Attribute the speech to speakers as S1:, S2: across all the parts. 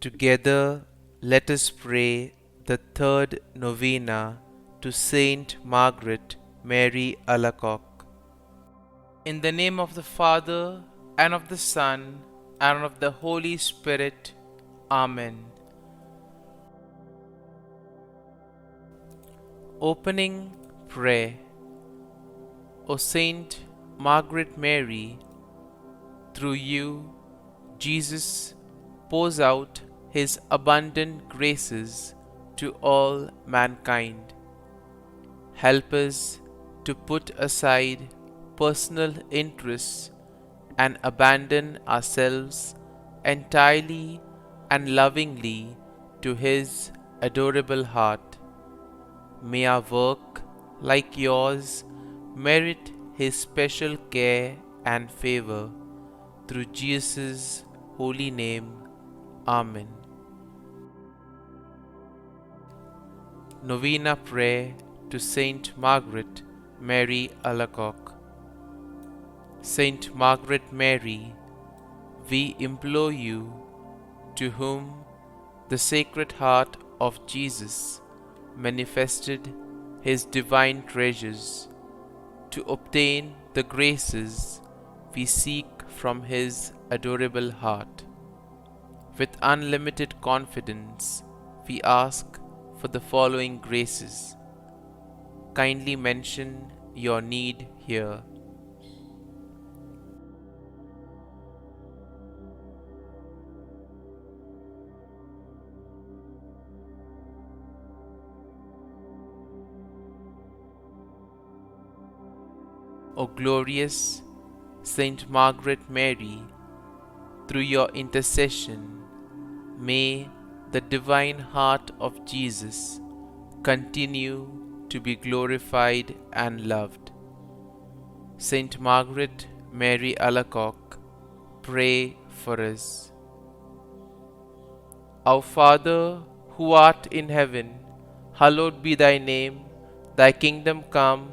S1: Together, let us pray the third novena to Saint Margaret Mary Alacoque. In the name of the Father, and of the Son, and of the Holy Spirit. Amen. Opening Prayer. O Saint Margaret Mary, through you, Jesus pours out his abundant graces to all mankind. Help us to put aside personal interests and abandon ourselves entirely and lovingly to his adorable heart. May our work, like yours, merit his special care and favor. Through Jesus' holy name. Amen. Novena Prayer to Saint Margaret Mary Alacoque. Saint Margaret Mary, we implore you, to whom the Sacred Heart of Jesus manifested his divine treasures, to obtain the graces we seek from his adorable heart. With unlimited confidence, we ask for the following graces. Kindly mention your need here. O glorious Saint Margaret Mary, through your intercession, may the divine heart of Jesus continue to be glorified and loved. Saint Margaret Mary Alacoque, pray for us. Our Father, who art in heaven, hallowed be thy name. Thy kingdom come,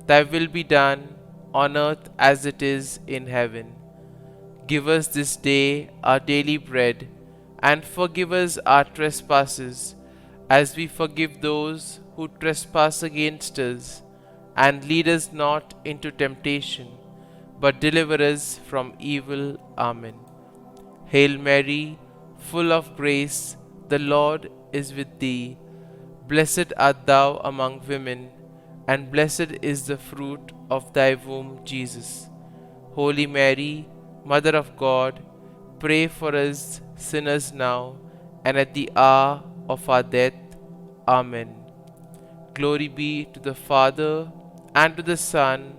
S1: thy will be done, on earth as it is in heaven. Give us this day our daily bread, and forgive us our trespasses, as we forgive those who trespass against us. And lead us not into temptation, but deliver us from evil. Amen. Hail Mary, full of grace, the Lord is with thee. Blessed art thou among women, and blessed is the fruit of thy womb, Jesus. Holy Mary, Mother of God, pray for us sinners now and at the hour of our death. Amen. Glory be to the Father, and to the Son,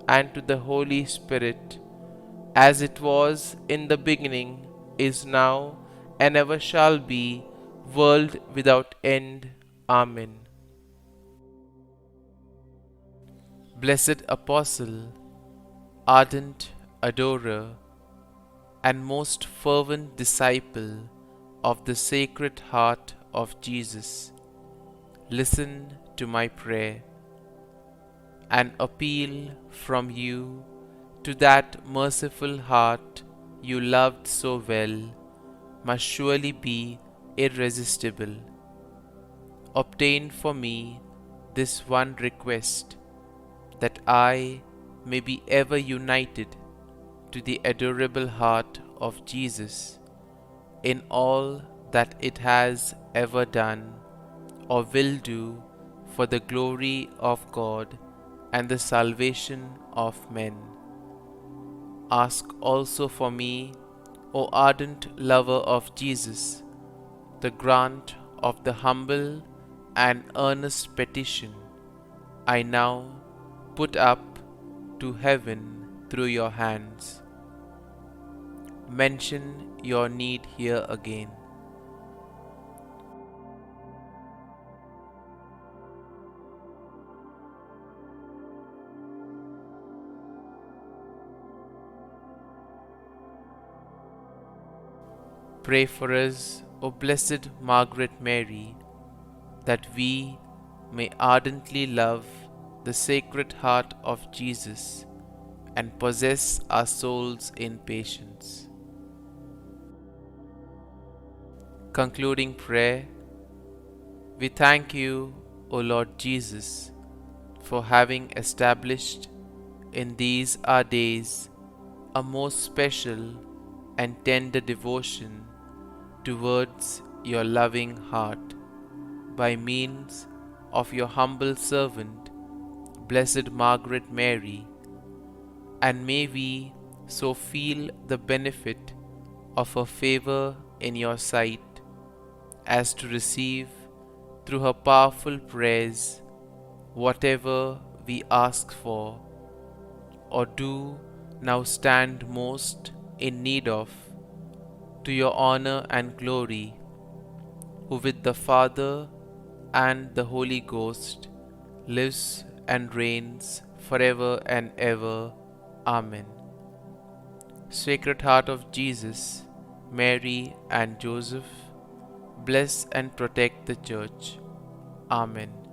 S1: and to the Holy Spirit, as it was in the beginning, is now, and ever shall be, world without end. Amen. Blessed Apostle, ardent adorer, and most fervent disciple of the Sacred Heart of Jesus, listen to my prayer. An appeal from you to that merciful heart you loved so well must surely be irresistible. Obtain for me this one request, that I may be ever united to the adorable heart of Jesus in all that it has ever done or will do for the glory of God and the salvation of men. Ask also for me, O ardent lover of Jesus, the grant of the humble and earnest petition I now put up to heaven through your hands. Mention your need here again. Pray for us, O Blessed Margaret Mary, that we may ardently love the Sacred Heart of Jesus and possess our souls in patience. Concluding prayer. We thank you, O Lord Jesus, for having established in these our days a most special and tender devotion towards your loving heart by means of your humble servant, Blessed Margaret Mary, and may we so feel the benefit of her favor in your sight as to receive through her powerful prayers whatever we ask for or do now stand most in need of, to your honor and glory, who with the Father and the Holy Ghost lives and reigns forever and ever. Amen. Sacred Heart of Jesus, Mary and Joseph, bless and protect the Church. Amen.